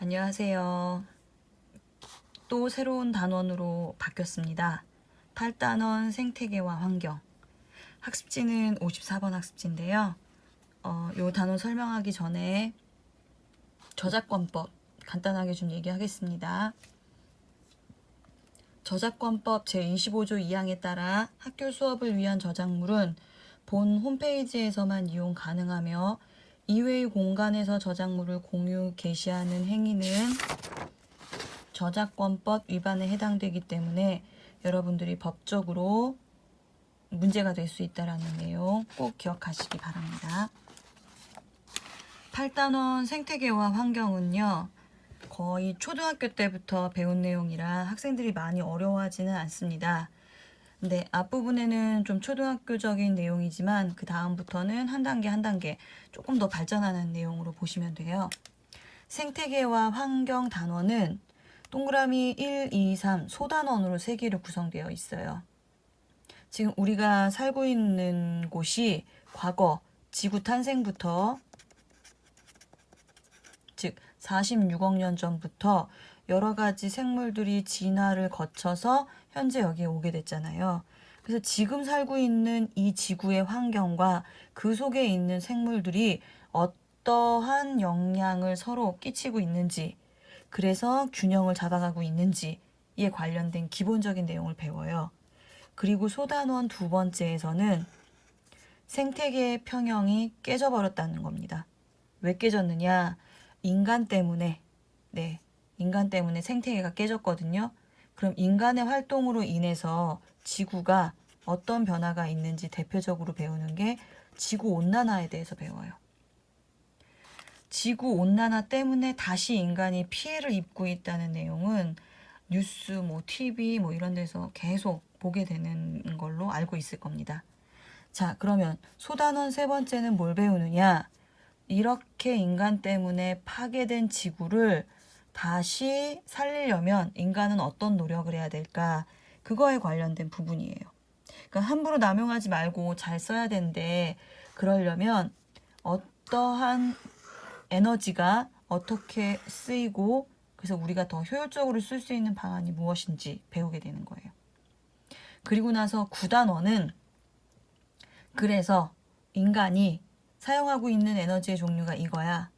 안녕하세요. 또 새로운 단원으로 바뀌었습니다. 8단원 생태계와 환경. 학습지는 54번 학습지인데요. 요 단원 설명하기 전에 저작권법 간단하게 좀 얘기하겠습니다. 저작권법 제25조 2항에 따라 학교 수업을 위한 저작물은 본 홈페이지에서만 이용 가능하며 이외의 공간에서 저작물을 공유, 게시하는 행위는 저작권법 위반에 해당되기 때문에 여러분들이 법적으로 문제가 될 수 있다는 내용 꼭 기억하시기 바랍니다. 8단원 생태계와 환경은요, 거의 초등학교 때부터 배운 내용이라 학생들이 많이 어려워하지는 않습니다. 근데 앞부분에는 좀 초등학교적인 내용이지만 그 다음부터는 한 단계 한 단계 조금 더 발전하는 내용으로 보시면 돼요. 생태계와 환경 단원은 동그라미 1, 2, 3 소단원으로 3개로 구성되어 있어요. 지금 우리가 살고 있는 곳이 과거 지구 탄생부터 즉 46억 년 전부터 여러 가지 생물들이 진화를 거쳐서 현재 여기에 오게 됐잖아요. 그래서 지금 살고 있는 이 지구의 환경과 그 속에 있는 생물들이 어떠한 영향을 서로 끼치고 있는지, 그래서 균형을 잡아가고 있는지에 관련된 기본적인 내용을 배워요. 그리고 소단원 두 번째에서는 생태계의 평형이 깨져버렸다는 겁니다. 왜 깨졌느냐? 인간 때문에 생태계가 깨졌거든요. 그럼 인간의 활동으로 인해서 지구가 어떤 변화가 있는지 대표적으로 배우는 게 지구온난화에 대해서 배워요. 지구온난화 때문에 다시 인간이 피해를 입고 있다는 내용은 뉴스, TV 이런 데서 계속 보게 되는 걸로 알고 있을 겁니다. 자, 그러면 소단원 세 번째는 뭘 배우느냐? 이렇게 인간 때문에 파괴된 지구를 다시 살리려면 인간은 어떤 노력을 해야 될까? 그거에 관련된 부분이에요. 그러니까 함부로 남용하지 말고 잘 써야 되는데, 그러려면 어떠한 에너지가 어떻게 쓰이고, 그래서 우리가 더 효율적으로 쓸 수 있는 방안이 무엇인지 배우게 되는 거예요. 그리고 나서 9단원은 그래서 인간이 사용하고 있는 에너지의 종류가 이거야.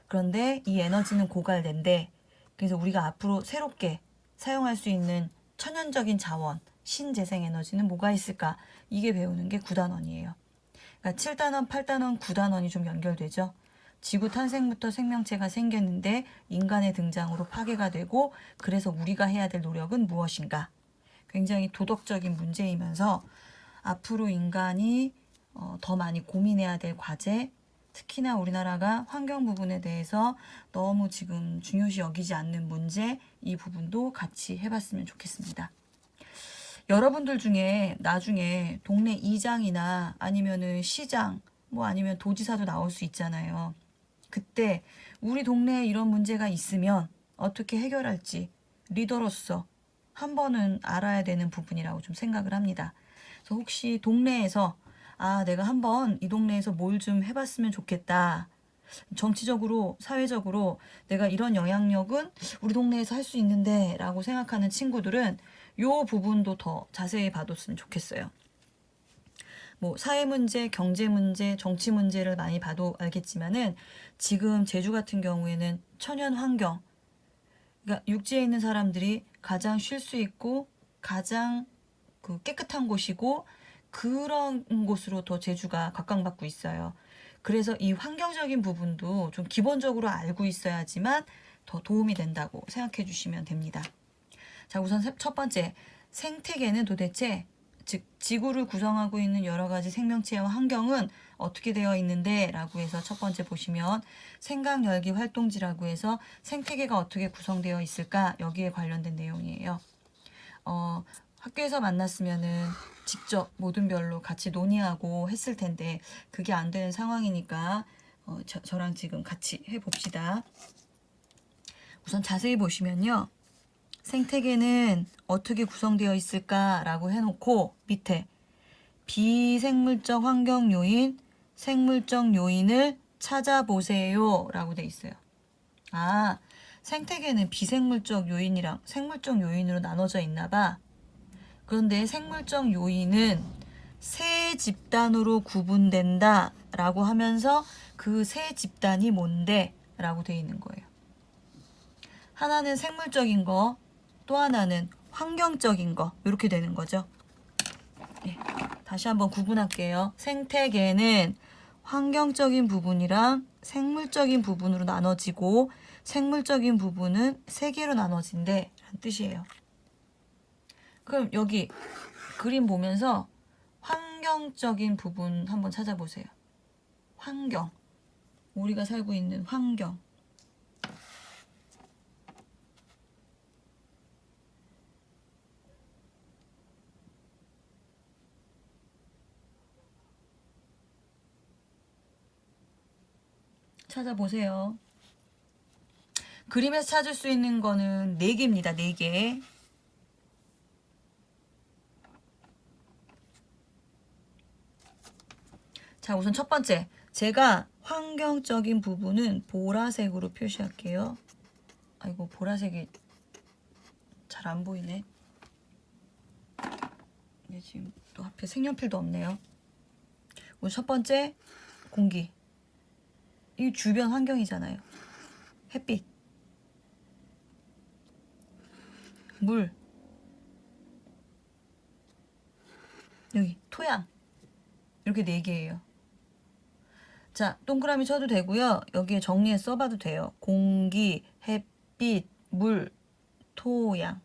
그런데 이 에너지는 고갈된대. 그래서 우리가 앞으로 새롭게 사용할 수 있는 천연적인 자원, 신재생 에너지는 뭐가 있을까? 이게 배우는 게 9단원이에요. 그러니까 7단원, 8단원, 9단원이 좀 연결되죠. 지구 탄생부터 생명체가 생겼는데 인간의 등장으로 파괴가 되고, 그래서 우리가 해야 될 노력은 무엇인가? 굉장히 도덕적인 문제이면서 앞으로 인간이 더 많이 고민해야 될 과제, 특히나 우리나라가 환경 부분에 대해서 너무 지금 중요시 여기지 않는 문제, 이 부분도 같이 해봤으면 좋겠습니다. 여러분들 중에 나중에 동네 이장이나 아니면은 시장, 아니면 도지사도 나올 수 있잖아요. 그때 우리 동네에 이런 문제가 있으면 어떻게 해결할지 리더로서 한 번은 알아야 되는 부분이라고 좀 생각을 합니다. 그래서 혹시 동네에서 내가 한번 이 동네에서 뭘 좀 해봤으면 좋겠다. 정치적으로, 사회적으로 내가 이런 영향력은 우리 동네에서 할 수 있는데 라고 생각하는 친구들은 요 부분도 더 자세히 봐뒀으면 좋겠어요. 사회 문제, 경제 문제, 정치 문제를 많이 봐도 알겠지만은 지금 제주 같은 경우에는 천연 환경, 그러니까 육지에 있는 사람들이 가장 쉴 수 있고 가장 깨끗한 곳이고 그런 곳으로 더 제주가 각광받고 있어요. 그래서 이 환경적인 부분도 좀 기본적으로 알고 있어야지만 더 도움이 된다고 생각해 주시면 됩니다. 자, 우선 첫 번째, 생태계는 도대체 즉 지구를 구성하고 있는 여러 가지 생명체와 환경은 어떻게 되어 있는데 라고 해서 첫 번째 보시면 생각열기 활동지라고 해서 생태계가 어떻게 구성되어 있을까, 여기에 관련된 내용이에요. 학교에서 만났으면은 직접 모든 별로 같이 논의하고 했을 텐데 그게 안 되는 상황이니까 저랑 지금 같이 해봅시다. 우선 자세히 보시면요, 생태계는 어떻게 구성되어 있을까라고 해놓고 밑에 비생물적 환경 요인, 생물적 요인을 찾아보세요 라고 돼 있어요. 생태계는 비생물적 요인이랑 생물적 요인으로 나눠져 있나 봐. 그런데 생물적 요인은 세 집단으로 구분된다 라고 하면서 그 세 집단이 뭔데? 라고 되어 있는 거예요. 하나는 생물적인 거, 또 하나는 환경적인 거, 이렇게 되는 거죠. 네, 다시 한번 구분할게요. 생태계는 환경적인 부분이랑 생물적인 부분으로 나눠지고 생물적인 부분은 세 개로 나눠진대 라는 뜻이에요. 그럼 여기 그림 보면서 환경적인 부분 한번 찾아보세요. 환경. 우리가 살고 있는 환경. 찾아보세요. 그림에서 찾을 수 있는 거는 4개입니다. 4개. 자, 우선 첫 번째. 제가 환경적인 부분은 보라색으로 표시할게요. 아이고, 보라색이 잘 안 보이네. 네, 지금 또 앞에 색연필도 없네요. 우선 첫 번째, 공기. 이 주변 환경이잖아요. 햇빛, 물, 여기 토양. 이렇게 4개예요. 자, 동그라미 쳐도 되고요. 여기에 정리해 써봐도 돼요. 공기, 햇빛, 물, 토양.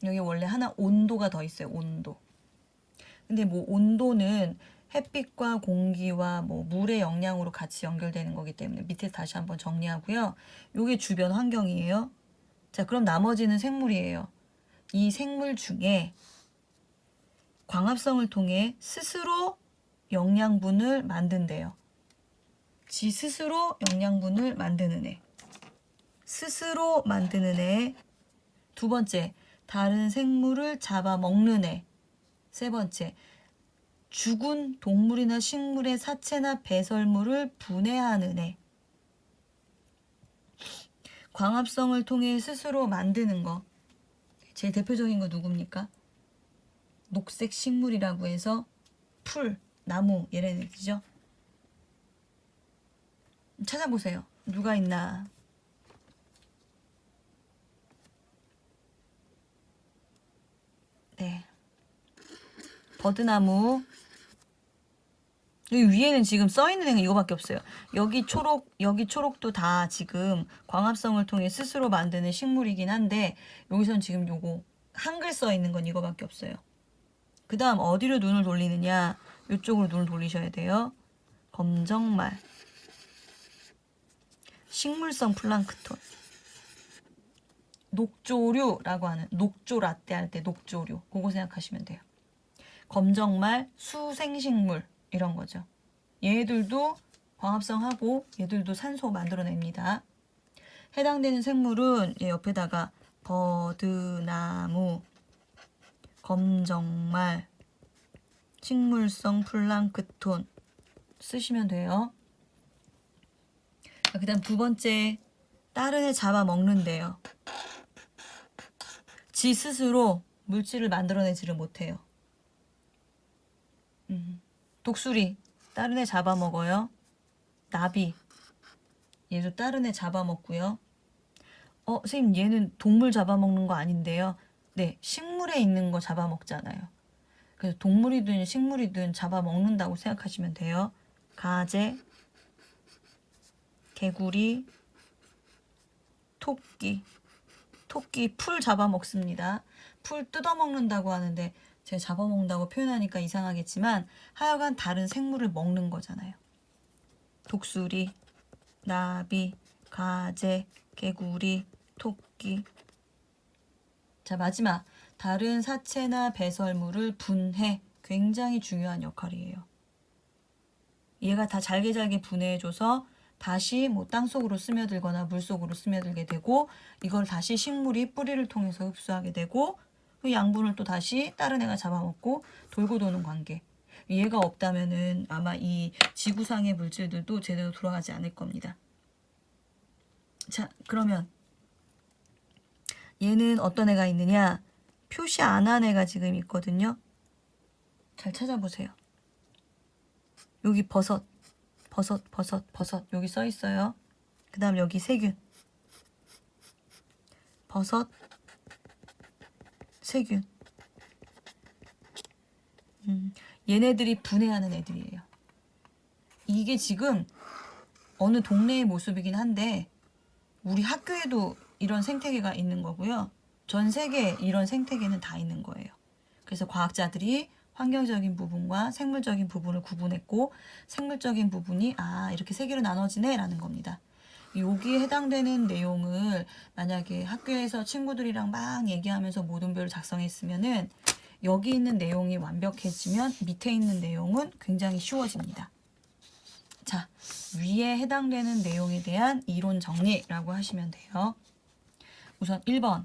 여기 원래 하나 온도가 더 있어요. 온도. 근데 뭐 온도는 햇빛과 공기와 뭐 물의 영향으로 같이 연결되는 거기 때문에 밑에 다시 한번 정리하고요. 요게 주변 환경이에요. 자, 그럼 나머지는 생물이에요. 이 생물 중에 광합성을 통해 스스로 영양분을 만든대요. 지 스스로 영양분을 만드는 애. 스스로 만드는 애. 두 번째, 다른 생물을 잡아먹는 애. 세 번째, 죽은 동물이나 식물의 사체나 배설물을 분해하는 애. 광합성을 통해 스스로 만드는 거. 제일 대표적인 거 누굽니까? 녹색 식물이라고 해서 풀, 나무 얘네들이죠. 찾아보세요. 누가 있나? 네. 버드나무. 여기 위에는 지금 써있는 애는 이거밖에 없어요. 여기 초록도 다 지금 광합성을 통해 스스로 만드는 식물이긴 한데 여기선 지금 요거 한글 써있는 건 이거밖에 없어요. 그 다음 어디로 눈을 돌리느냐? 이쪽으로 눈을 돌리셔야 돼요. 검정말. 식물성 플랑크톤. 녹조류라고 하는 녹조 라떼 할 때 녹조류. 그거 생각하시면 돼요. 검정말, 수생식물 이런 거죠. 얘들도 광합성하고 얘들도 산소 만들어냅니다. 해당되는 생물은 얘 옆에다가 버드나무, 검정말, 식물성 플랑크톤 쓰시면 돼요. 그 다음 두 번째, 다른 애 잡아먹는데요. 지 스스로 물질을 만들어내지를 못해요. 독수리, 다른 애 잡아먹어요. 나비, 얘도 다른 애 잡아먹고요. 선생님 얘는 동물 잡아먹는 거 아닌데요. 네, 식물에 있는 거 잡아먹잖아요. 그래서 동물이든 식물이든 잡아먹는다고 생각하시면 돼요. 가재, 개구리, 토끼. 토끼 풀 잡아먹습니다. 풀 뜯어먹는다고 하는데 제가 잡아먹는다고 표현하니까 이상하겠지만 하여간 다른 생물을 먹는 거잖아요. 독수리, 나비, 가재, 개구리, 토끼. 자, 마지막. 다른 사체나 배설물을 분해. 굉장히 중요한 역할이에요. 얘가 다 잘게 분해해줘서 다시 뭐 땅속으로 스며들거나 물속으로 스며들게 되고 이걸 다시 식물이 뿌리를 통해서 흡수하게 되고 그 양분을 또 다시 다른 애가 잡아먹고 돌고 도는 관계. 얘가 없다면은 아마 이 지구상의 물질들도 제대로 돌아가지 않을 겁니다. 자, 그러면 얘는 어떤 애가 있느냐? 표시 안 한 애가 지금 있거든요. 잘 찾아보세요. 여기 버섯 여기 써 있어요. 그 다음 여기 세균, 버섯, 세균. 얘네들이 분해하는 애들이에요. 이게 지금 어느 동네의 모습이긴 한데 우리 학교에도 이런 생태계가 있는 거고요. 전 세계에 이런 생태계는 다 있는 거예요. 그래서 과학자들이 환경적인 부분과 생물적인 부분을 구분했고 생물적인 부분이 이렇게 세 개로 나눠지네 라는 겁니다. 여기에 해당되는 내용을 만약에 학교에서 친구들이랑 막 얘기하면서 모든별을 작성했으면은 여기 있는 내용이 완벽해지면 밑에 있는 내용은 굉장히 쉬워집니다. 자, 위에 해당되는 내용에 대한 이론 정리라고 하시면 돼요. 우선 1번,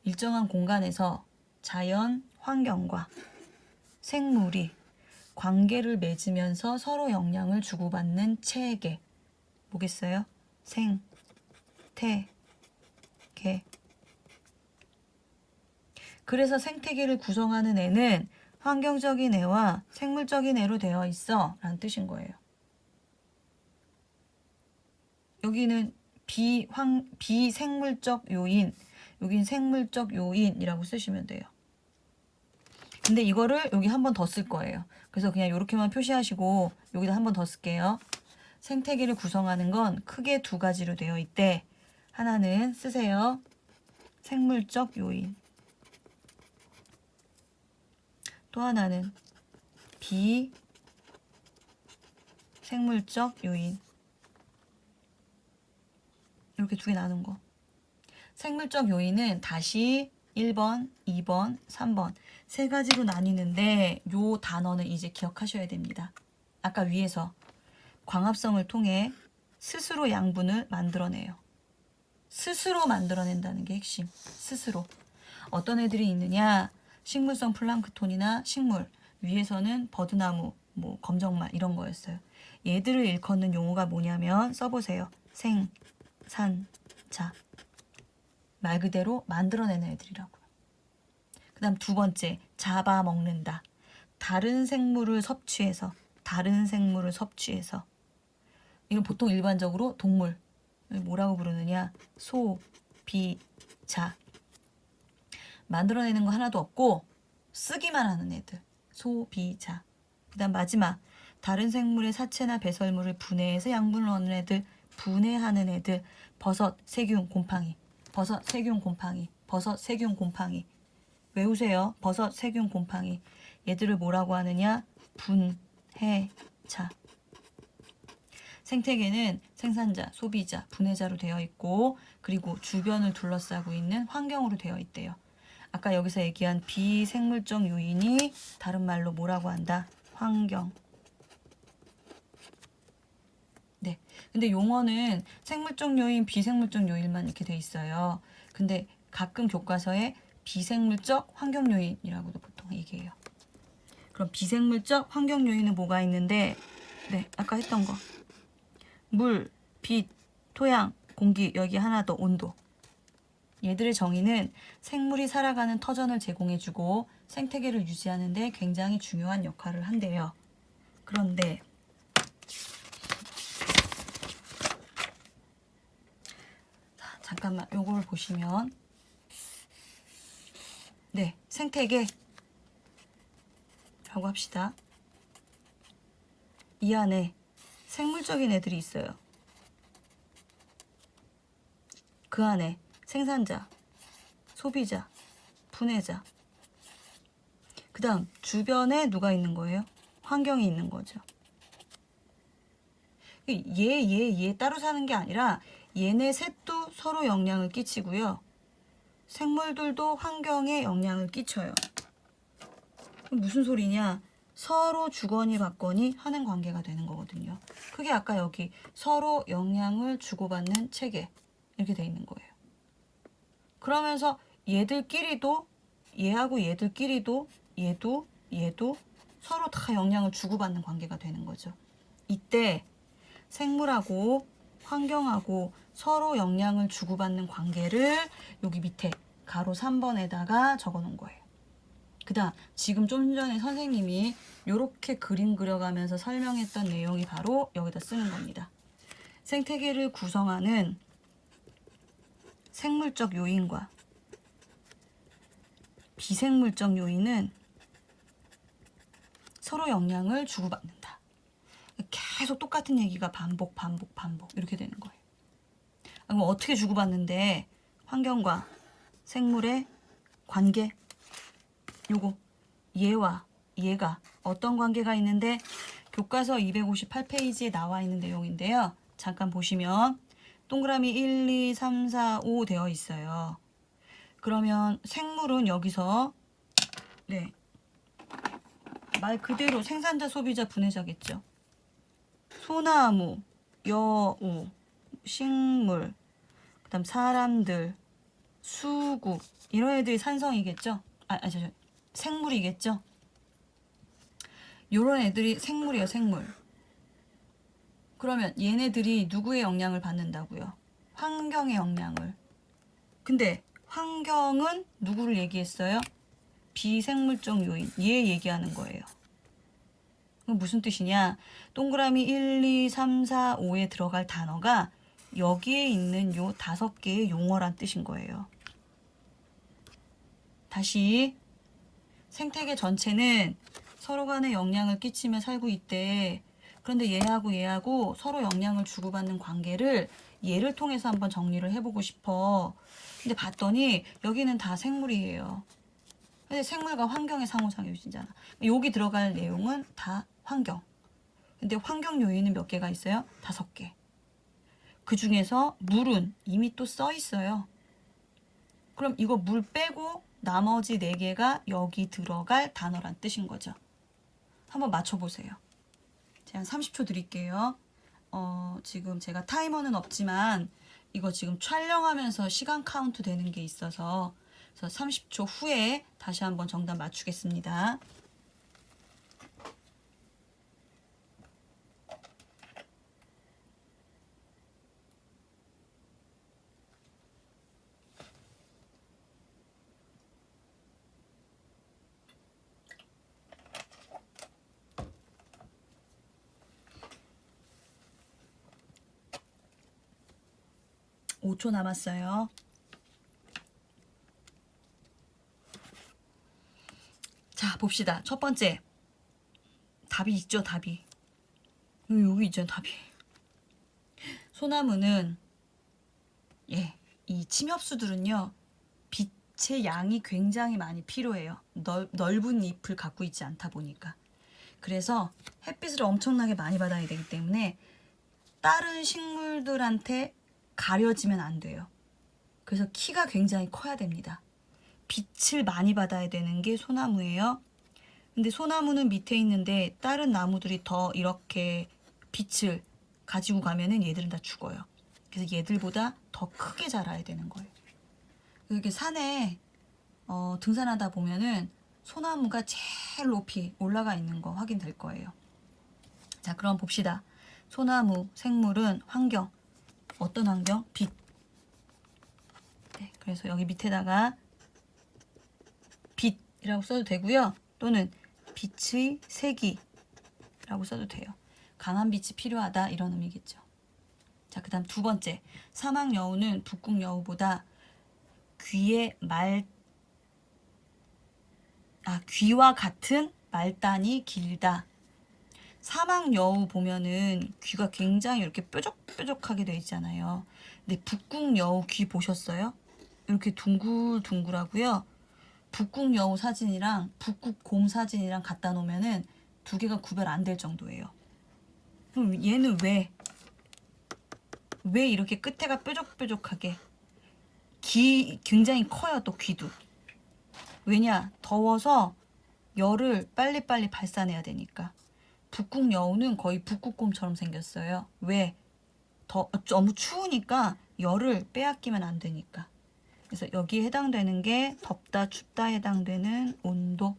일정한 공간에서 자연, 환경과 생물이 관계를 맺으면서 서로 영향을 주고받는 체계. 뭐겠어요? 생, 태, 계. 그래서 생태계를 구성하는 애는 환경적인 애와 생물적인 애로 되어 있어 라는 뜻인 거예요. 여기는 비생물적 요인, 여긴 생물적 요인이라고 쓰시면 돼요. 근데 이거를 여기 한 번 더 쓸 거예요. 그래서 그냥 이렇게만 표시하시고 여기다 한 번 더 쓸게요. 생태계를 구성하는 건 크게 두 가지로 되어 있대. 하나는 쓰세요. 생물적 요인. 또 하나는 비생물적 요인. 이렇게 두 개 나눈 거. 생물적 요인은 다시 1번, 2번, 3번 세 가지로 나뉘는데 요 단어는 이제 기억하셔야 됩니다. 아까 위에서 광합성을 통해 스스로 양분을 만들어내요. 스스로 만들어낸다는 게 핵심. 스스로. 어떤 애들이 있느냐? 식물성 플랑크톤이나 식물. 위에서는 버드나무, 뭐 검정말 이런 거였어요. 얘들을 일컫는 용어가 뭐냐면 써보세요. 생, 산, 자. 말 그대로 만들어내는 애들이라고요. 그 다음 두 번째, 잡아먹는다. 다른 생물을 섭취해서 이건 보통 일반적으로 동물 뭐라고 부르느냐? 소, 비, 자. 만들어내는 거 하나도 없고 쓰기만 하는 애들. 소, 비, 자. 그 다음 마지막, 다른 생물의 사체나 배설물을 분해해서 양분을 얻는 애들, 분해하는 애들. 버섯, 세균, 곰팡이. 버섯, 세균, 곰팡이. 버섯, 세균, 곰팡이. 외우세요. 버섯, 세균, 곰팡이. 얘들을 뭐라고 하느냐? 분해자. 생태계는 생산자, 소비자, 분해자로 되어 있고 그리고 주변을 둘러싸고 있는 환경으로 되어 있대요. 아까 여기서 얘기한 비생물적 요인이 다른 말로 뭐라고 한다? 환경. 네. 근데 용어는 생물적 요인, 비생물적 요인만 이렇게 돼 있어요. 근데 가끔 교과서에 비생물적 환경 요인이라고도 보통 얘기해요. 그럼 비생물적 환경 요인은 뭐가 있는데, 네, 아까 했던 거. 물, 빛, 토양, 공기, 여기 하나 더 온도. 얘들의 정의는 생물이 살아가는 터전을 제공해주고 생태계를 유지하는 데 굉장히 중요한 역할을 한대요. 그런데 잠깐만 요걸 보시면 네, 생태계 라고 합시다. 이 안에 생물적인 애들이 있어요. 그 안에 생산자, 소비자, 분해자. 그 다음 주변에 누가 있는 거예요? 환경이 있는 거죠. 얘 따로 사는 게 아니라 얘네 셋도 서로 영향을 끼치고요. 생물들도 환경에 영향을 끼쳐요. 무슨 소리냐? 서로 주거니 받거니 하는 관계가 되는 거거든요. 그게 아까 여기 서로 영향을 주고받는 체계 이렇게 돼 있는 거예요. 그러면서 얘들끼리도 얘하고 얘들끼리도 얘도 서로 다 영향을 주고받는 관계가 되는 거죠. 이때 생물하고 환경하고 서로 영향을 주고받는 관계를 여기 밑에 가로 3번에다가 적어 놓은 거예요. 그 다음 지금 좀 전에 선생님이 이렇게 그림 그려가면서 설명했던 내용이 바로 여기다 쓰는 겁니다. 생태계를 구성하는 생물적 요인과 비생물적 요인은 서로 영향을 주고받는다. 계속 똑같은 얘기가 반복 이렇게 되는 거예요. 그럼 어떻게 주고받는데 환경과 생물의 관계, 요거 얘와 얘가 어떤 관계가 있는데 교과서 258페이지에 나와 있는 내용인데요. 잠깐 보시면 동그라미 1, 2, 3, 4, 5 되어 있어요. 그러면 생물은 여기서 네, 말 그대로 생산자, 소비자, 분해자겠죠. 소나무, 여우, 식물, 그 다음 사람들, 수국 이런 애들이 산성이겠죠. 생물이겠죠. 요런 애들이 생물이에요. 생물. 그러면 얘네들이 누구의 영향을 받는다고요? 환경의 영향을. 근데 환경은 누구를 얘기했어요? 비생물적 요인. 얘 얘기하는 거예요. 그럼 무슨 뜻이냐? 동그라미 1, 2, 3, 4, 5에 들어갈 단어가 여기에 있는 요 5개의 용어란 뜻인 거예요. 다시 생태계 전체는 서로 간에 영향을 끼치며 살고 있대. 그런데 얘하고 서로 영향을 주고받는 관계를 얘를 통해서 한번 정리를 해보고 싶어. 근데 봤더니 여기는 다 생물이에요. 근데 생물과 환경의 상호작용이잖아. 여기 들어갈 내용은 다 환경. 근데 환경 요인은 몇 개가 있어요? 5개. 그 중에서 물은 이미 또 써 있어요. 그럼 이거 물 빼고 나머지 4개가 여기 들어갈 단어란 뜻인 거죠. 한번 맞춰보세요. 제가 한 30초 드릴게요. 지금 제가 타이머는 없지만 이거 지금 촬영하면서 시간 카운트 되는 게 있어서 그래서 30초 후에 다시 한번 정답 맞추겠습니다. (5초) 남았어요. 자, 봅시다. 첫 번째. 답이 있죠, 답이. 여기 있죠, 답이. 소나무는 이 침엽수들은요. 빛의 양이 굉장히 많이 필요해요. 넓은 잎을 갖고 있지 않다 보니까. 그래서 햇빛을 엄청나게 많이 받아야 되기 때문에 다른 식물들한테 가려지면 안 돼요. 그래서 키가 굉장히 커야 됩니다. 빛을 많이 받아야 되는 게 소나무예요. 근데 소나무는 밑에 있는데 다른 나무들이 더 이렇게 빛을 가지고 가면은 얘들은 다 죽어요. 그래서 얘들보다 더 크게 자라야 되는 거예요. 이렇게 산에 등산하다 보면은 소나무가 제일 높이 올라가 있는 거 확인될 거예요. 자, 그럼 봅시다. 소나무, 생물은 환경. 어떤 환경? 빛. 네, 그래서 여기 밑에다가 빛이라고 써도 되고요. 또는 빛의 세기라고 써도 돼요. 강한 빛이 필요하다 이런 의미겠죠. 자, 그 다음 2번째. 사막여우는 북극여우보다 귀와 같은 말단이 길다. 사막여우 보면은 귀가 굉장히 이렇게 뾰족뾰족하게 되어 있잖아요. 근데 북극여우 귀 보셨어요? 이렇게 둥글둥글하고요. 북극여우 사진이랑 북극곰 사진이랑 갖다 놓으면은 2개가 구별 안 될 정도예요. 그럼 얘는 왜 이렇게 끝에가 뾰족뾰족하게 굉장히 커요. 또 귀도. 왜냐? 더워서 열을 빨리빨리 발산해야 되니까. 북극여우는 거의 북극곰처럼 생겼어요. 왜? 너무 추우니까 열을 빼앗기면 안 되니까. 그래서 여기에 해당되는 게 덥다, 춥다 해당되는 온도.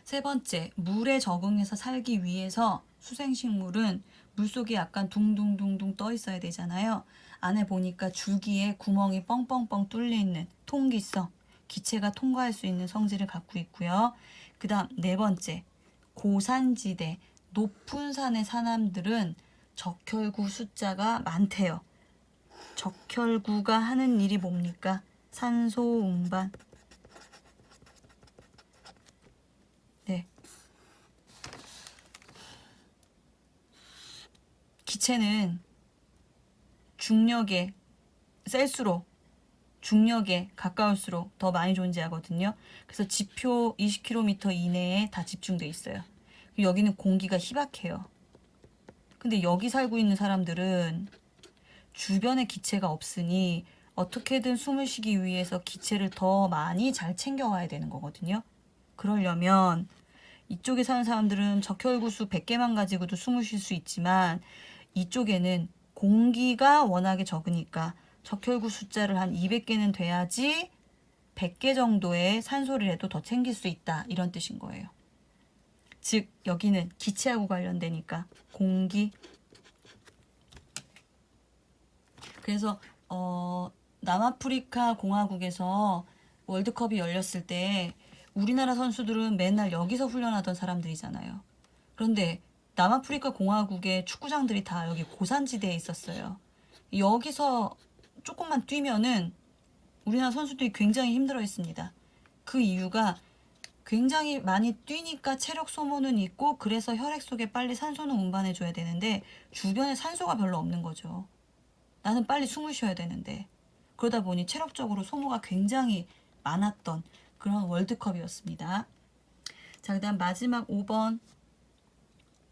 3번째, 물에 적응해서 살기 위해서 수생식물은 물속에 약간 둥둥둥둥 떠 있어야 되잖아요. 안에 보니까 줄기에 구멍이 뻥뻥뻥 뚫려 있는 통기성, 기체가 통과할 수 있는 성질을 갖고 있고요. 그 다음 네 번째, 고산지대, 높은 산의 사람들은 적혈구 숫자가 많대요. 적혈구가 하는 일이 뭡니까? 산소 운반. 네. 기체는 중력에 셀수록 중력에 가까울수록 더 많이 존재하거든요. 그래서 지표 20km 이내에 다 집중돼 있어요. 여기는 공기가 희박해요. 근데 여기 살고 있는 사람들은 주변에 기체가 없으니 어떻게든 숨을 쉬기 위해서 기체를 더 많이 잘 챙겨와야 되는 거거든요. 그러려면 이쪽에 사는 사람들은 적혈구수 100개만 가지고도 숨을 쉴 수 있지만 이쪽에는 공기가 워낙에 적으니까 적혈구 숫자를 한 200개는 돼야지 100개 정도의 산소를 더 챙길 수 있다. 이런 뜻인 거예요. 즉 여기는 기체하고 관련되니까 공기. 그래서 남아프리카 공화국에서 월드컵이 열렸을 때 우리나라 선수들은 맨날 여기서 훈련하던 사람들이잖아요. 그런데 남아프리카 공화국의 축구장들이 다 여기 고산지대에 있었어요. 여기서 조금만 뛰면은 우리나라 선수들이 굉장히 힘들어했습니다. 그 이유가 굉장히 많이 뛰니까 체력 소모는 있고 그래서 혈액 속에 빨리 산소는 운반해줘야 되는데 주변에 산소가 별로 없는 거죠. 나는 빨리 숨을 쉬어야 되는데 그러다 보니 체력적으로 소모가 굉장히 많았던 그런 월드컵이었습니다. 자, 그 다음 마지막 5번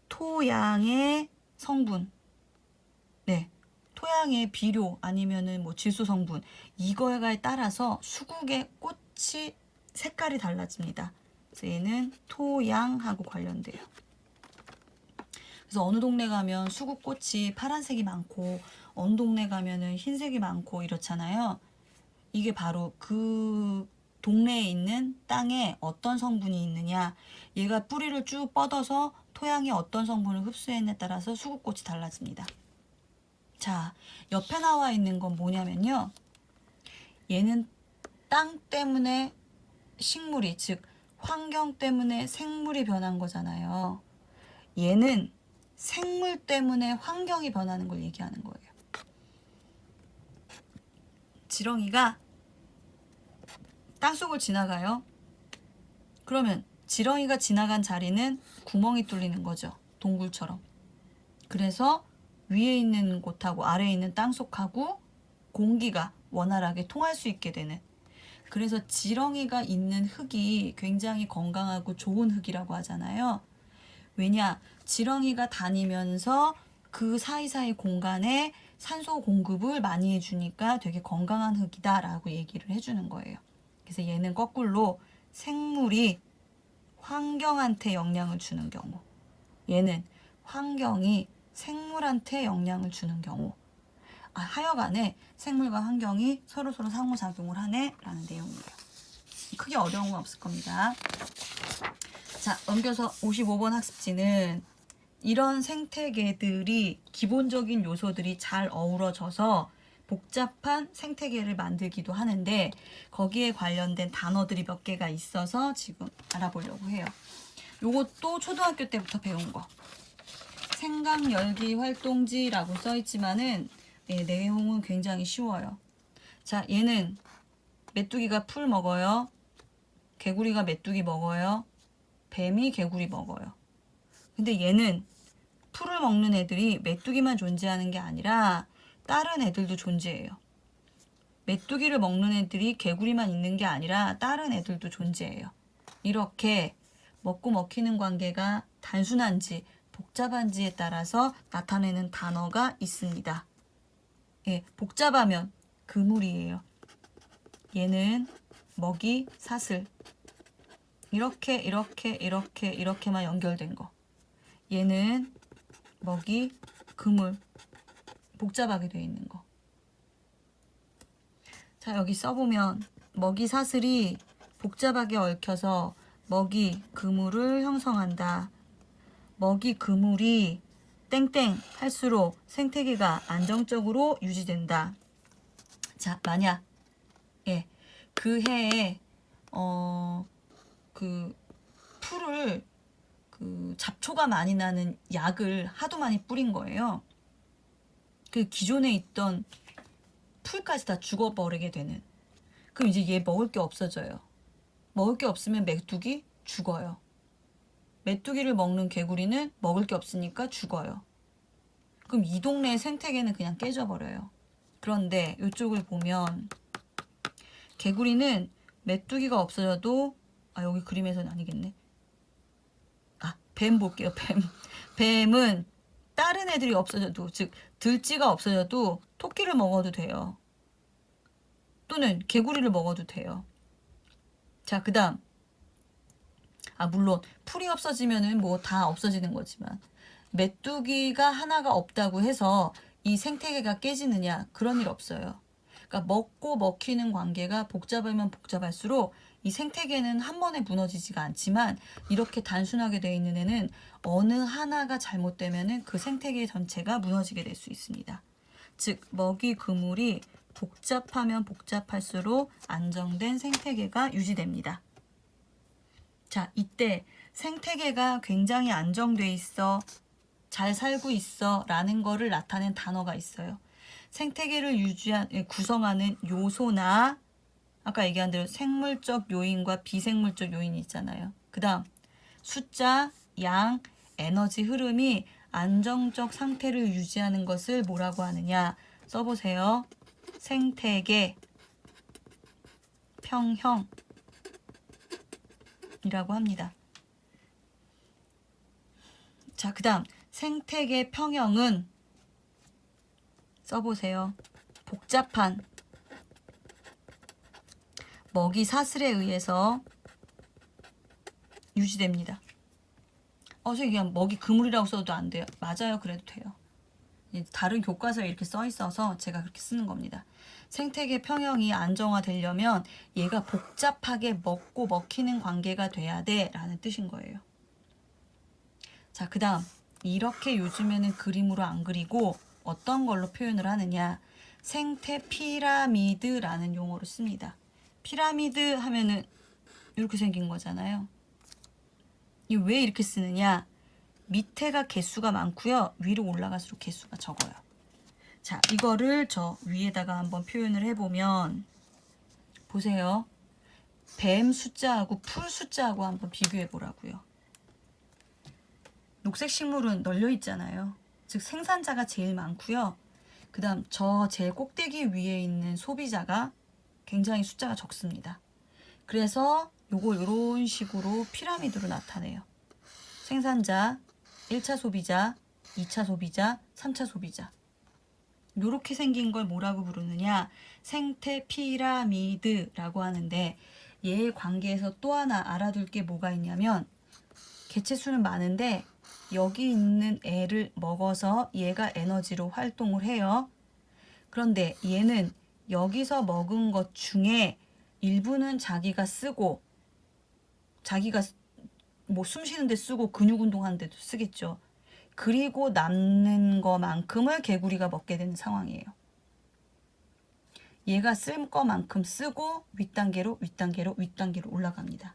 토양의 성분. 네, 토양의 비료 아니면은 뭐 질소 성분 이거에 따라서 수국의 꽃이 색깔이 달라집니다. 그래서 얘는 토양하고 관련돼요. 그래서 어느 동네 가면 수국꽃이 파란색이 많고 어느 동네 가면은 흰색이 많고 이렇잖아요. 이게 바로 그 동네에 있는 땅에 어떤 성분이 있느냐, 얘가 뿌리를 쭉 뻗어서 토양에 어떤 성분을 흡수했냐에 따라서 수국꽃이 달라집니다. 자, 옆에 나와 있는 건 뭐냐면요. 얘는 땅 때문에 식물이, 즉 환경 때문에 생물이 변한 거잖아요. 얘는 생물 때문에 환경이 변하는 걸 얘기하는 거예요. 지렁이가 땅속을 지나가요. 그러면 지렁이가 지나간 자리는 구멍이 뚫리는 거죠. 동굴처럼. 그래서 위에 있는 곳하고 아래에 있는 땅속하고 공기가 원활하게 통할 수 있게 되는, 그래서 지렁이가 있는 흙이 굉장히 건강하고 좋은 흙이라고 하잖아요. 왜냐? 지렁이가 다니면서 그 사이사이 공간에 산소 공급을 많이 해주니까 되게 건강한 흙이다 라고 얘기를 해주는 거예요. 그래서 얘는 거꾸로 생물이 환경한테 영향을 주는 경우, 얘는 환경이 생물한테 영향을 주는 경우, 하여간에 생물과 환경이 서로서로 상호작용을 하네 라는 내용이에요. 크게 어려운 건 없을 겁니다. 자, 넘겨서 55번 학습지는 이런 생태계들이 기본적인 요소들이 잘 어우러져서 복잡한 생태계를 만들기도 하는데 거기에 관련된 단어들이 몇 개가 있어서 지금 알아보려고 해요. 요것도 초등학교 때부터 배운 거. 생강열기활동지라고 써있지만은 내용은 굉장히 쉬워요. 자, 얘는 메뚜기가 풀 먹어요. 개구리가 메뚜기 먹어요. 뱀이 개구리 먹어요. 근데 얘는 풀을 먹는 애들이 메뚜기만 존재하는 게 아니라 다른 애들도 존재해요. 메뚜기를 먹는 애들이 개구리만 있는 게 아니라 다른 애들도 존재해요. 이렇게 먹고 먹히는 관계가 단순한지 복잡한지에 따라서 나타내는 단어가 있습니다. 예, 복잡하면 그물이에요. 얘는 먹이, 사슬. 이렇게만 연결된 거. 얘는 먹이, 그물. 복잡하게 되어 있는 거. 자, 여기 써보면 먹이, 사슬이 복잡하게 얽혀서 먹이, 그물을 형성한다. 먹이, 그물이 땡땡 할수록 생태계가 안정적으로 유지된다. 자, 만약 그 해에 그 풀을 그 잡초가 많이 나는 약을 하도 많이 뿌린 거예요. 그 기존에 있던 풀까지 다 죽어버리게 되는. 그럼 이제 얘 먹을 게 없어져요. 먹을 게 없으면 메뚜기 죽어요. 메뚜기를 먹는 개구리는 먹을 게 없으니까 죽어요. 그럼 이 동네의 생태계는 그냥 깨져버려요. 그런데 이쪽을 보면 개구리는 메뚜기가 없어져도 여기 그림에서는 아니겠네. 뱀 볼게요. 뱀은 다른 애들이 없어져도, 즉 들쥐가 없어져도 토끼를 먹어도 돼요. 또는 개구리를 먹어도 돼요. 자, 그 다음 물론 풀이 없어지면은 뭐 다 없어지는 거지만 메뚜기가 하나가 없다고 해서 이 생태계가 깨지느냐, 그런 일 없어요. 그러니까 먹고 먹히는 관계가 복잡하면 복잡할수록 이 생태계는 한 번에 무너지지가 않지만, 이렇게 단순하게 되어 있는 애는 어느 하나가 잘못되면은 그 생태계 전체가 무너지게 될 수 있습니다. 즉 먹이 그물이 복잡하면 복잡할수록 안정된 생태계가 유지됩니다. 자, 이때 생태계가 굉장히 안정돼 있어, 잘 살고 있어 라는 거를 나타낸 단어가 있어요. 생태계를 구성하는 요소나 아까 얘기한 대로 생물적 요인과 비생물적 요인이 있잖아요. 그 다음 숫자, 양, 에너지 흐름이 안정적 상태를 유지하는 것을 뭐라고 하느냐 써보세요. 생태계 평형이라고 합니다. 자, 그 다음 생태계 평형은 써보세요. 복잡한 먹이 사슬에 의해서 유지됩니다. 선생님 그냥 먹이 그물이라고 써도 안 돼요. 맞아요. 그래도 돼요. 다른 교과서에 이렇게 써 있어서 제가 그렇게 쓰는 겁니다. 생태계 평형이 안정화되려면 얘가 복잡하게 먹고 먹히는 관계가 돼야 돼 라는 뜻인 거예요. 자, 그 다음 이렇게 요즘에는 그림으로 안 그리고 어떤 걸로 표현을 하느냐, 생태 피라미드라는 용어를 씁니다. 피라미드 하면은 이렇게 생긴 거잖아요. 이 왜 이렇게 쓰느냐, 밑에가 개수가 많고요, 위로 올라갈수록 개수가 적어요. 자, 이거를 저 위에다가 한번 표현을 해보면 보세요. 뱀 숫자하고 풀 숫자하고 한번 비교해 보라고요. 녹색 식물은 널려 있잖아요. 즉 생산자가 제일 많고요. 그 다음 저 제일 꼭대기 위에 있는 소비자가 굉장히 숫자가 적습니다. 그래서 요걸 이런 식으로 피라미드로 나타내요. 생산자, 1차 소비자, 2차 소비자, 3차 소비자. 요렇게 생긴 걸 뭐라고 부르느냐, 생태 피라미드라고 하는데, 얘의 관계에서 또 하나 알아둘 게 뭐가 있냐면, 개체수는 많은데 여기 있는 애를 먹어서 얘가 에너지로 활동을 해요. 그런데 얘는 여기서 먹은 것 중에 일부는 자기가 쓰고, 자기가 뭐 숨 쉬는데 쓰고 근육 운동하는 데도 쓰겠죠. 그리고 남는 거만큼을 개구리가 먹게 되는 상황이에요. 얘가 쓸 거만큼 쓰고 윗단계로 올라갑니다.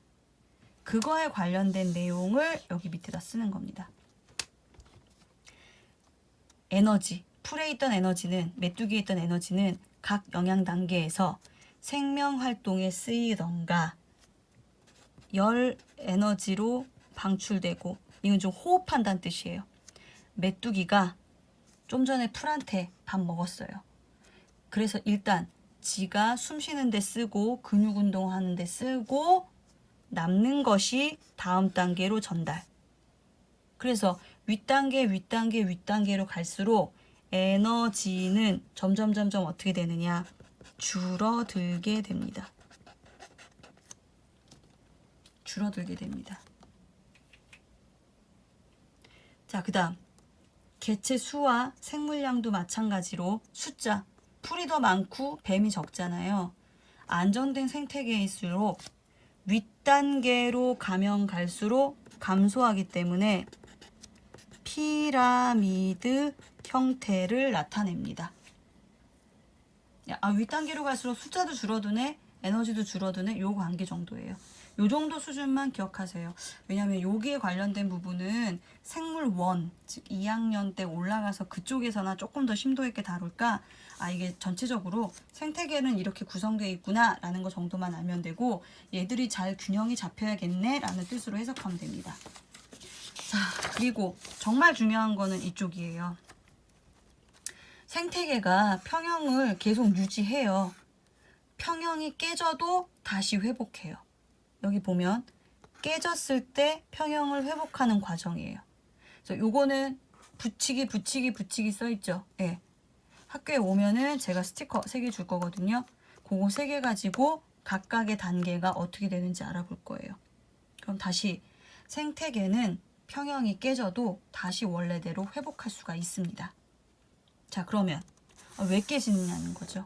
그거에 관련된 내용을 여기 밑에다 쓰는 겁니다. 에너지, 풀에 있던 에너지는, 메뚜기에 있던 에너지는 각 영양 단계에서 생명 활동에 쓰이던가 열 에너지로 방출되고, 이건 좀 호흡한다는 뜻이에요. 메뚜기가 좀 전에 풀한테 밥 먹었어요. 그래서 일단 지가 숨 쉬는데 쓰고 근육 운동하는데 쓰고 남는 것이 다음 단계로 전달. 그래서 윗단계로 갈수록 에너지는 점점 어떻게 되느냐, 줄어들게 됩니다. 자, 그 다음 개체 수와 생물량도 마찬가지로 숫자, 풀이 더 많고 뱀이 적잖아요. 안정된 생태계일수록 윗단계로 가면 갈수록 감소하기 때문에 피라미드 형태를 나타냅니다. 윗단계로 갈수록 숫자도 줄어드네, 에너지도 줄어드네, 요 관계 정도예요. 요 정도 수준만 기억하세요. 왜냐하면 여기에 관련된 부분은 생물 1, 즉 2학년 때 올라가서 그쪽에서나 조금 더 심도 있게 다룰까, 이게 전체적으로 생태계는 이렇게 구성되어 있구나 라는 거 정도만 알면 되고, 얘들이 잘 균형이 잡혀야겠네 라는 뜻으로 해석하면 됩니다. 자, 그리고 정말 중요한 거는 이쪽이에요. 생태계가 평형을 계속 유지해요. 평형이 깨져도 다시 회복해요. 여기 보면 깨졌을 때 평형을 회복하는 과정이에요. 그래서 요거는 붙이기 써있죠. 예. 학교에 오면은 제가 스티커 3개 줄 거거든요. 그거 3개 가지고 각각의 단계가 어떻게 되는지 알아볼 거예요. 그럼 다시 생태계는 평형이 깨져도 다시 원래대로 회복할 수가 있습니다. 자, 그러면 왜 깨지느냐는 거죠.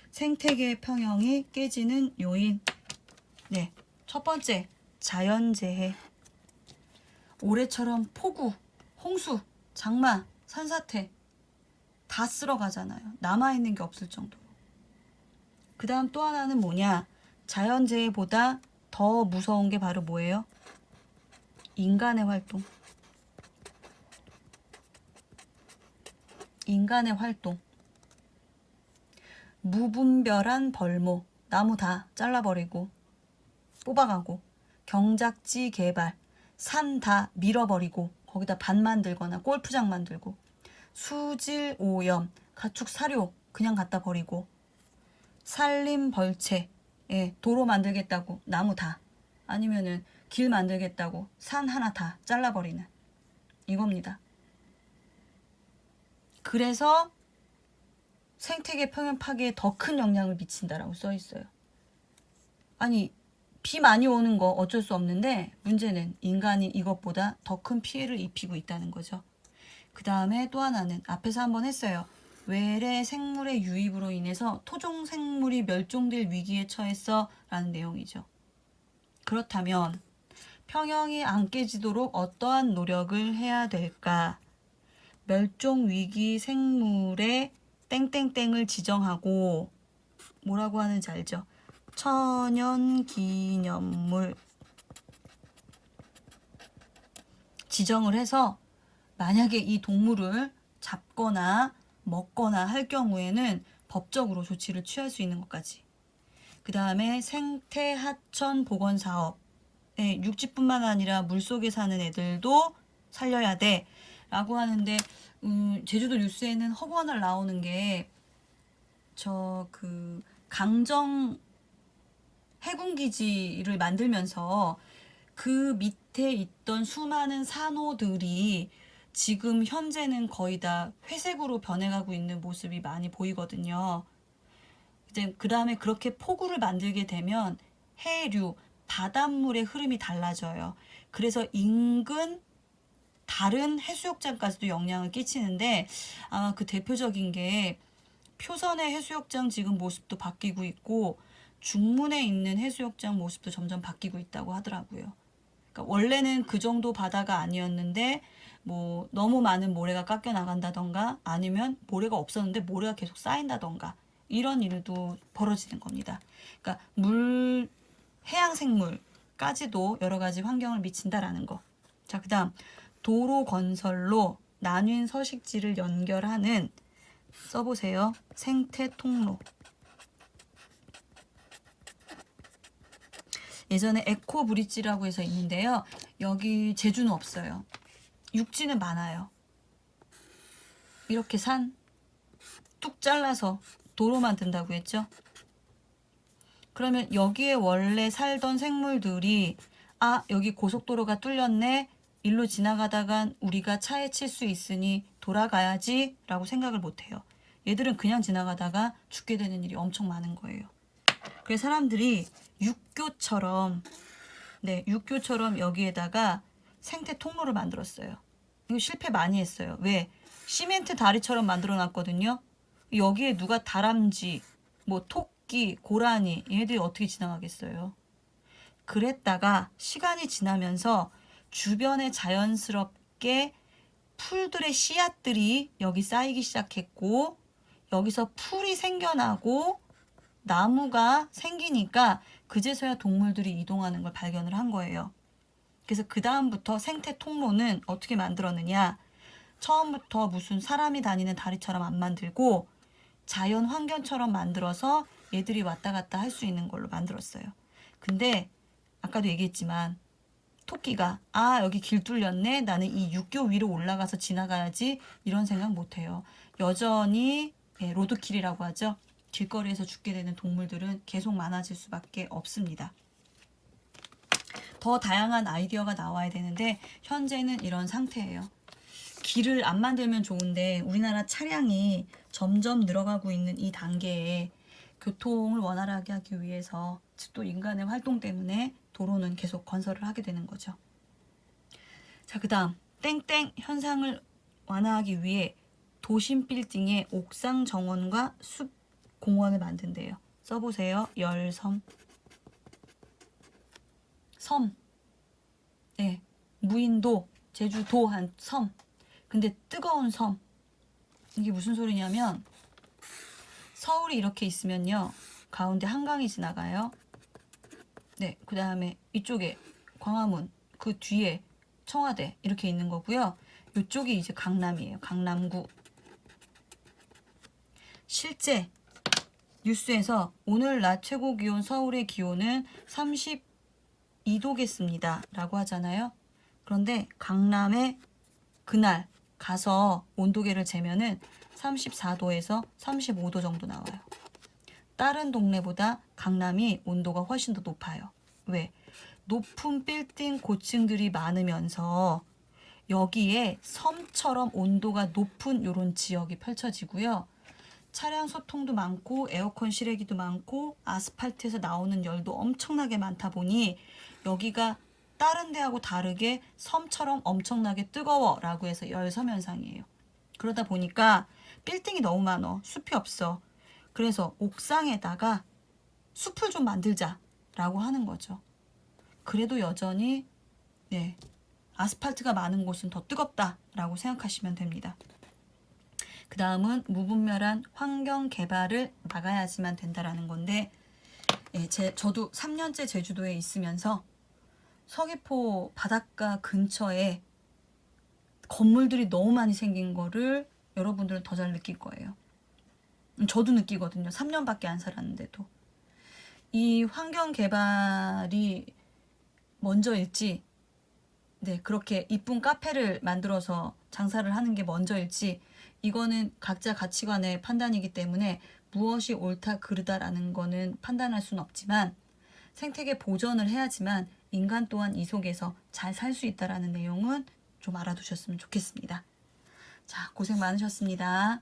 생태계 평형이 깨지는 요인. 네, 첫 번째, 자연재해. 올해처럼 폭우, 홍수, 장마, 산사태 다 쓸어가잖아요. 남아있는 게 없을 정도로. 그 다음 또 하나는 뭐냐? 자연재해보다 더 무서운 게 바로 뭐예요? 인간의 활동. 인간의 활동. 무분별한 벌모, 나무 다 잘라버리고 뽑아가고, 경작지 개발, 산 다 밀어버리고 거기다 밭 만들거나 골프장 만들고, 수질 오염, 가축 사료 그냥 갖다 버리고, 산림 벌채, 도로 만들겠다고 나무 다, 아니면은 길 만들겠다고 산 하나 다 잘라버리는 이겁니다. 그래서 생태계 평형 파괴에 더 큰 영향을 미친다라고 써 있어요. 아니, 비 많이 오는 거 어쩔 수 없는데 문제는 인간이 이것보다 더 큰 피해를 입히고 있다는 거죠. 그 다음에 또 하나는 앞에서 한번 했어요. 외래 생물의 유입으로 인해서 토종 생물이 멸종될 위기에 처했어 라는 내용이죠. 그렇다면 평형이 안 깨지도록 어떠한 노력을 해야 될까? 멸종 위기 생물의 땡땡땡을 지정하고, 뭐라고 하는지 알죠? 천연기념물 지정을 해서 만약에 이 동물을 잡거나 먹거나 할 경우에는 법적으로 조치를 취할 수 있는 것까지. 그 다음에 생태하천 복원사업. 육지뿐만 아니라 물속에 사는 애들도 살려야 돼 라고 하는데, 제주도 뉴스에는 허구한 나오는 게 강정 해군기지를 만들면서 그 밑에 있던 수많은 산호들이 지금 현재는 거의 다 회색으로 변해가고 있는 모습이 많이 보이거든요. 이제 그 다음에 그렇게 포구를 만들게 되면 해류, 바닷물의 흐름이 달라져요. 그래서 인근 다른 해수욕장까지도 영향을 끼치는데, 아마 그 대표적인 게 표선의 해수욕장 지금 모습도 바뀌고 있고, 중문에 있는 해수욕장 모습도 점점 바뀌고 있다고 하더라고요. 그러니까 원래는 그 정도 바다가 아니었는데 뭐 너무 많은 모래가 깎여 나간다던가, 아니면 모래가 없었는데 모래가 계속 쌓인다던가, 이런 일도 벌어지는 겁니다. 그러니까 해양 생물까지도 여러 가지 환경을 미친다라는 거. 자, 그 다음 도로 건설로 나뉜 서식지를 연결하는, 써보세요. 생태 통로. 예전에 에코 브릿지라고 해서 있는데요. 여기 제주는 없어요. 육지는 많아요. 이렇게 산 뚝 잘라서 도로 만든다고 했죠. 그러면 여기에 원래 살던 생물들이, 여기 고속도로가 뚫렸네, 일로 지나가다간 우리가 차에 칠 수 있으니 돌아가야지 라고 생각을 못해요. 얘들은 그냥 지나가다가 죽게 되는 일이 엄청 많은 거예요. 그래서 사람들이 육교처럼 여기에다가 생태 통로를 만들었어요. 이거 실패 많이 했어요. 왜? 시멘트 다리처럼 만들어 놨거든요. 여기에 누가 다람쥐, 뭐 토끼, 고라니, 얘네들이 어떻게 지나가겠어요? 그랬다가 시간이 지나면서 주변에 자연스럽게 풀들의 씨앗들이 여기 쌓이기 시작했고 여기서 풀이 생겨나고 나무가 생기니까 그제서야 동물들이 이동하는 걸 발견을 한 거예요. 그래서 그 다음부터 생태 통로는 어떻게 만들었느냐. 처음부터 무슨 사람이 다니는 다리처럼 안 만들고 자연 환경처럼 만들어서 얘들이 왔다 갔다 할 수 있는 걸로 만들었어요. 근데 아까도 얘기했지만 토끼가 여기 길 뚫렸네. 나는 이 육교 위로 올라가서 지나가야지. 이런 생각 못해요. 여전히 로드킬이라고 하죠. 길거리에서 죽게 되는 동물들은 계속 많아질 수밖에 없습니다. 더 다양한 아이디어가 나와야 되는데 현재는 이런 상태예요. 길을 안 만들면 좋은데 우리나라 차량이 점점 늘어가고 있는 이 단계에 교통을 원활하게 하기 위해서 즉 또 인간의 활동 때문에 도로는 계속 건설을 하게 되는 거죠. 자, 그 다음 땡땡 현상을 완화하기 위해 도심 빌딩의 옥상 정원과 숲 공원을 만든대요. 써보세요. 열섬. 섬. 네. 무인도, 제주도 한 섬. 근데 뜨거운 섬. 이게 무슨 소리냐면 서울이 이렇게 있으면요. 가운데 한강이 지나가요. 네. 그 다음에 이쪽에 광화문, 그 뒤에 청와대 이렇게 있는 거고요. 이쪽이 이제 강남이에요. 강남구. 실제 뉴스에서 오늘 낮 최고 기온 서울의 기온은 32도겠습니다. 라고 하잖아요. 그런데 강남에 그날 가서 온도계를 재면은 34도에서 35도 정도 나와요. 다른 동네보다 강남이 온도가 훨씬 더 높아요. 왜? 높은 빌딩 고층들이 많으면서 여기에 섬처럼 온도가 높은 이런 지역이 펼쳐지고요. 차량 소통도 많고 에어컨 실외기도 많고 아스팔트에서 나오는 열도 엄청나게 많다 보니 여기가 다른 데하고 다르게 섬처럼 엄청나게 뜨거워 라고 해서 열섬 현상이에요. 그러다 보니까 빌딩이 너무 많어. 숲이 없어. 그래서 옥상에다가 숲을 좀 만들자 라고 하는 거죠. 그래도 여전히 아스팔트가 많은 곳은 더 뜨겁다 라고 생각하시면 됩니다. 그 다음은 무분별한 환경 개발을 막아야지만 된다라는 건데 저도 3년째 제주도에 있으면서 서귀포 바닷가 근처에 건물들이 너무 많이 생긴 거를 여러분들은 더 잘 느낄 거예요. 저도 느끼거든요. 3년밖에 안 살았는데도. 이 환경 개발이 먼저일지 그렇게 이쁜 카페를 만들어서 장사를 하는 게 먼저일지 이거는 각자 가치관의 판단이기 때문에 무엇이 옳다 그르다라는 거는 판단할 수는 없지만 생태계 보전을 해야지만 인간 또한 이 속에서 잘 살 수 있다라는 내용은 좀 알아두셨으면 좋겠습니다. 자, 고생 많으셨습니다.